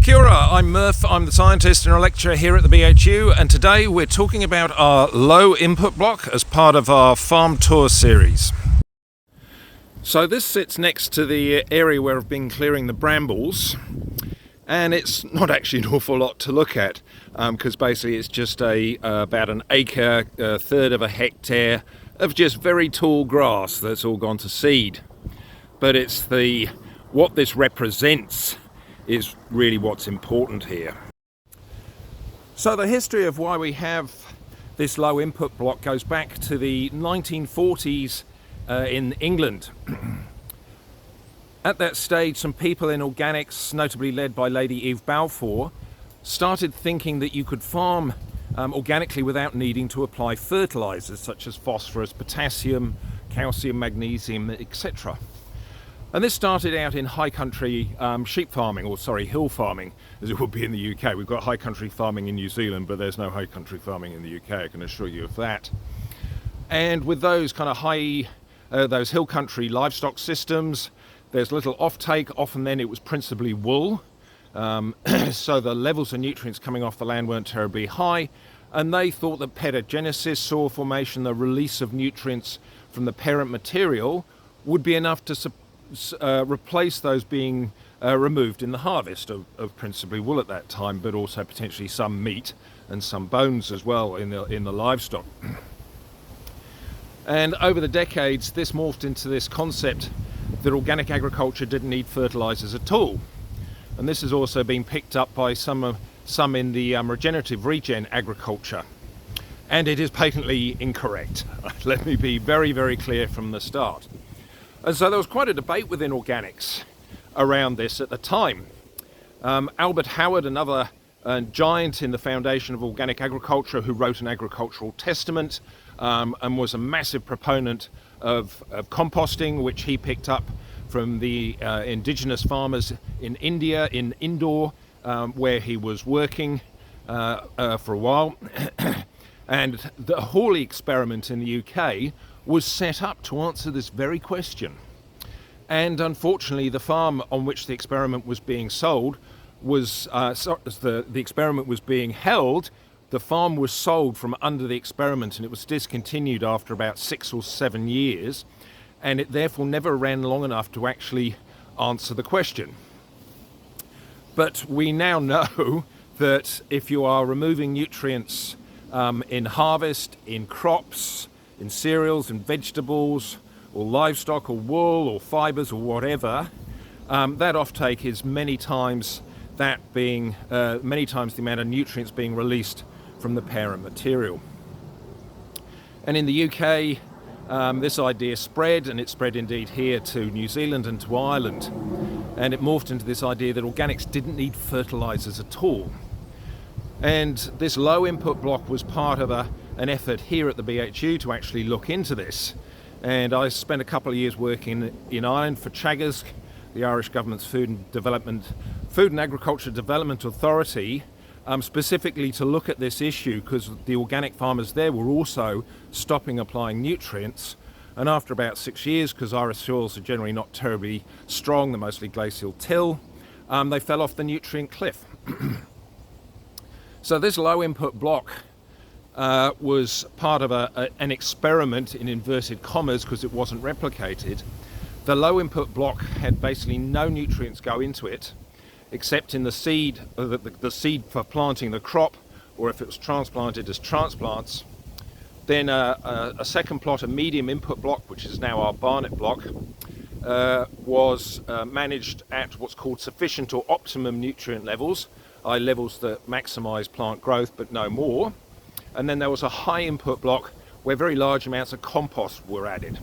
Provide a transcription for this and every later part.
Kia ora, I'm Murph, I'm the scientist and a lecturer here at the BHU, and today we're talking about our low input block as part of our farm tour series. So this sits next to the area where I've been clearing the brambles, and it's not actually an awful lot to look at because basically it's just about an acre, a third of a hectare of just very tall grass that's all gone to seed. But it's what this represents is really what's important here. So the history of why we have this low input block goes back to the 1940s in England. At that stage, some people in organics, notably led by Lady Eve Balfour, started thinking that you could farm organically without needing to apply fertilisers such as phosphorus, potassium, calcium, magnesium, etc. And this started out in high country sheep farming, hill farming, as it would be in the UK. We've got high country farming in New Zealand, but there's no high country farming in the UK, I can assure you of that. And with those kind of those hill country livestock systems, there's little offtake. Often then it was principally wool. So the levels of nutrients coming off the land weren't terribly high. And they thought that pedogenesis, soil formation, the release of nutrients from the parent material would be enough to replace those being removed in the harvest of principally wool at that time, but also potentially some meat and some bones as well in the livestock. And over the decades, this morphed into this concept that organic agriculture didn't need fertilizers at all. And this has also been picked up by some in the regen agriculture. And it is patently incorrect. Let me be very, very clear from the start. And so there was quite a debate within organics around this at the time. Albert Howard, another giant in the foundation of organic agriculture, who wrote an agricultural testament and was a massive proponent of composting, which he picked up from the indigenous farmers in India, in Indore, where he was working for a while. And the Hawley experiment in the UK was set up to answer this very question. And unfortunately, the farm on which the experiment was being sold was, the experiment was being held, the farm was sold from under the experiment, and it was discontinued after about 6 or 7 years, and it therefore never ran long enough to actually answer the question. But we now know that if you are removing nutrients in harvest, in crops, in cereals and vegetables, or livestock, or wool, or fibres, or whatever, that offtake is many times the amount of nutrients being released from the parent material. And in the UK, this idea spread, and it spread indeed here to New Zealand and to Ireland, and it morphed into this idea that organics didn't need fertilisers at all. And this low input block was part of an effort here at the BHU to actually look into this. And I spent a couple of years working in Ireland for Teagasc, the Irish government's Food and Agriculture Development Authority, specifically to look at this issue, because the organic farmers there were also stopping applying nutrients. And after about 6 years, because Irish soils are generally not terribly strong, they're mostly glacial till, they fell off the nutrient cliff. So this low input block was part of an experiment in inverted commas, because it wasn't replicated. The low input block had basically no nutrients go into it, except in the seed, the seed for planting the crop, or if it was transplanted as transplants. Then a second plot, a medium input block, which is now our Barnett block, was managed at what's called sufficient or optimum nutrient levels, i.e. levels that maximise plant growth but no more. And then there was a high input block where very large amounts of compost were added.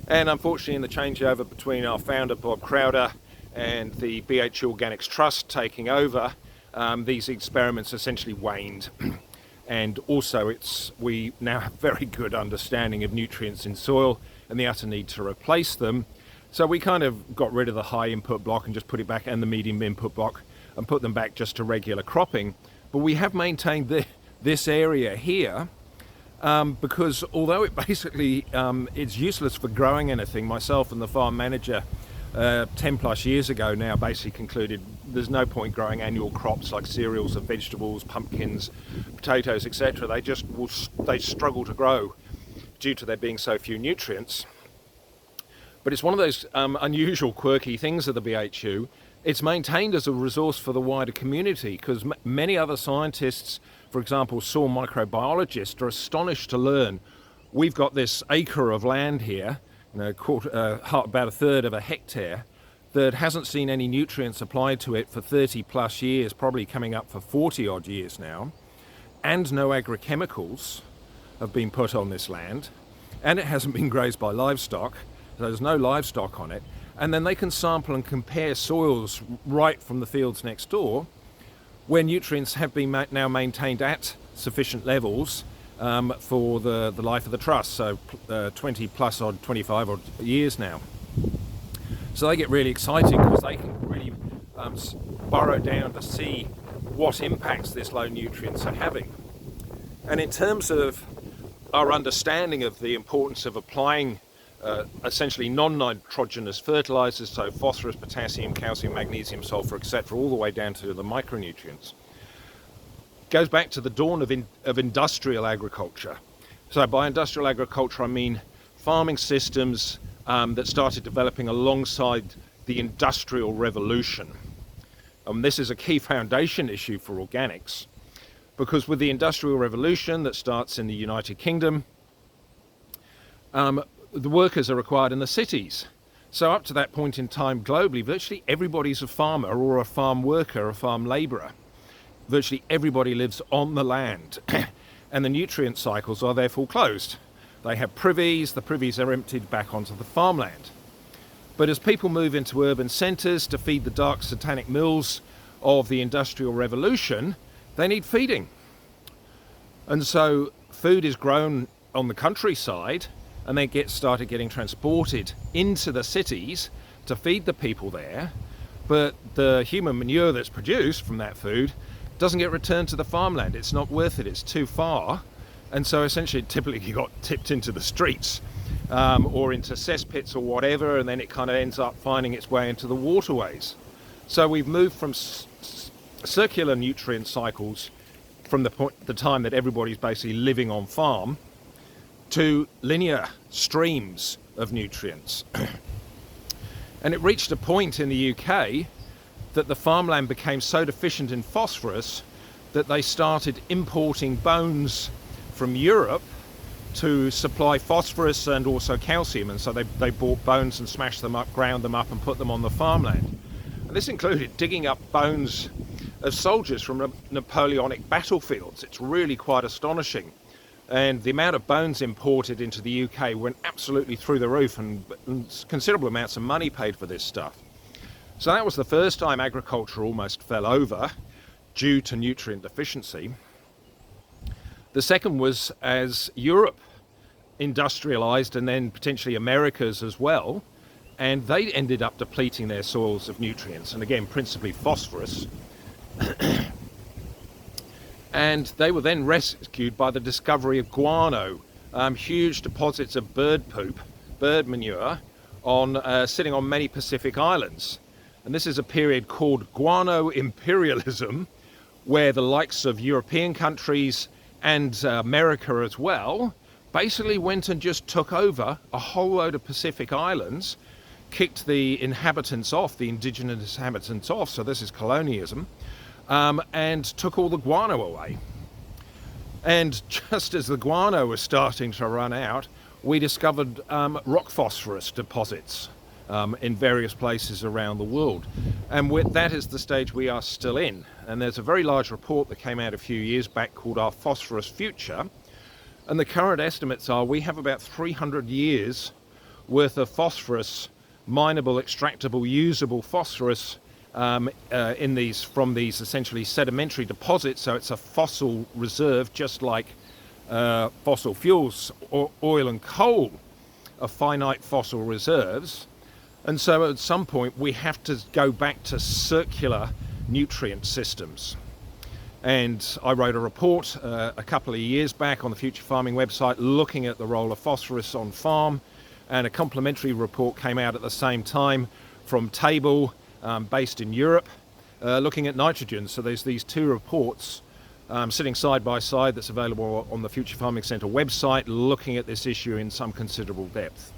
And unfortunately, in the changeover between our founder Bob Crowder and the BHU Organics Trust taking over, these experiments essentially waned. And also we now have very good understanding of nutrients in soil and the utter need to replace them. So we kind of got rid of the high input block and just put it back, and the medium input block, and put them back just to regular cropping. But we have maintained this area here because although it basically it's useless for growing anything, myself and the farm manager 10 plus years ago now basically concluded there's no point growing annual crops like cereals and vegetables, pumpkins, potatoes, etc. They struggle to grow due to there being so few nutrients. But it's one of those unusual, quirky things of the BHU. It's maintained as a resource for the wider community because many other scientists, for example, soil microbiologists, are astonished to learn we've got this acre of land here, about a third of a hectare, that hasn't seen any nutrients applied to it for 30 plus years, probably coming up for 40 odd years now, and no agrochemicals have been put on this land, and it hasn't been grazed by livestock, so there's no livestock on it, and then they can sample and compare soils right from the fields next door, where nutrients have been now maintained at sufficient levels for the life of the trust, so 20 plus odd, 25 odd years now. So they get really excited because they can really burrow down to see what impacts this low nutrients are having. And in terms of our understanding of the importance of applying essentially non-nitrogenous fertilisers, so phosphorus, potassium, calcium, magnesium, sulphur, etc., all the way down to the micronutrients, goes back to the dawn of industrial agriculture. So by industrial agriculture I mean farming systems that started developing alongside the Industrial Revolution. This is a key foundation issue for organics, because with the Industrial Revolution that starts in the United Kingdom, the workers are required in the cities. So up to that point in time globally, virtually everybody's a farmer or a farm worker, a farm labourer. Virtually everybody lives on the land and the nutrient cycles are therefore closed. They have privies, the privies are emptied back onto the farmland. But as people move into urban centres to feed the dark satanic mills of the Industrial Revolution, they need feeding. And so food is grown on the countryside and then started getting transported into the cities to feed the people there. But the human manure that's produced from that food doesn't get returned to the farmland. It's not worth it, it's too far. And so essentially it typically got tipped into the streets or into cesspits or whatever, and then it kind of ends up finding its way into the waterways. So we've moved from circular nutrient cycles from the time that everybody's basically living on farm to linear streams of nutrients. And it reached a point in the UK that the farmland became so deficient in phosphorus that they started importing bones from Europe to supply phosphorus and also calcium, and so they bought bones and smashed them up, ground them up and put them on the farmland. And this included digging up bones of soldiers from Napoleonic battlefields. It's really quite astonishing. And the amount of bones imported into the UK went absolutely through the roof, and considerable amounts of money paid for this stuff. So that was the first time agriculture almost fell over due to nutrient deficiency. The second was as Europe industrialized, and then potentially Americas as well, and they ended up depleting their soils of nutrients, and again principally phosphorus. And they were then rescued by the discovery of guano, huge deposits of bird poop, bird manure, sitting on many Pacific islands. And this is a period called guano imperialism, where the likes of European countries and America as well basically went and just took over a whole load of Pacific islands, kicked the inhabitants off, the indigenous inhabitants off, so this is colonialism, and took all the guano away. And just as the guano was starting to run out, we discovered rock phosphorus deposits in various places around the world. And that is the stage we are still in. And there's a very large report that came out a few years back called Our Phosphorus Future. And the current estimates are we have about 300 years worth of phosphorus, mineable, extractable, usable phosphorus from these essentially sedimentary deposits. So it's a fossil reserve, just like fossil fuels, oil and coal are finite fossil reserves. And so at some point we have to go back to circular nutrient systems. And I wrote a report a couple of years back on the Future Farming website looking at the role of phosphorus on farm, and a complementary report came out at the same time from Table, based in Europe, looking at nitrogen. So there's these two reports sitting side by side that's available on the Future Farming Centre website, looking at this issue in some considerable depth.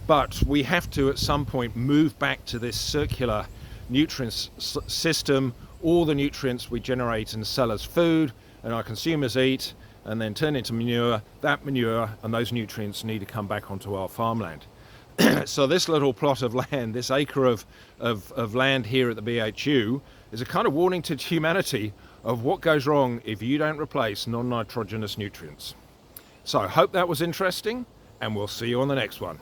But we have to at some point move back to this circular nutrient system. All the nutrients we generate and sell as food and our consumers eat and then turn into manure, that manure and those nutrients need to come back onto our farmland. So this little plot of land, this acre of land here at the BHU, is a kind of warning to humanity of what goes wrong if you don't replace non-nitrogenous nutrients. So I hope that was interesting, and we'll see you on the next one.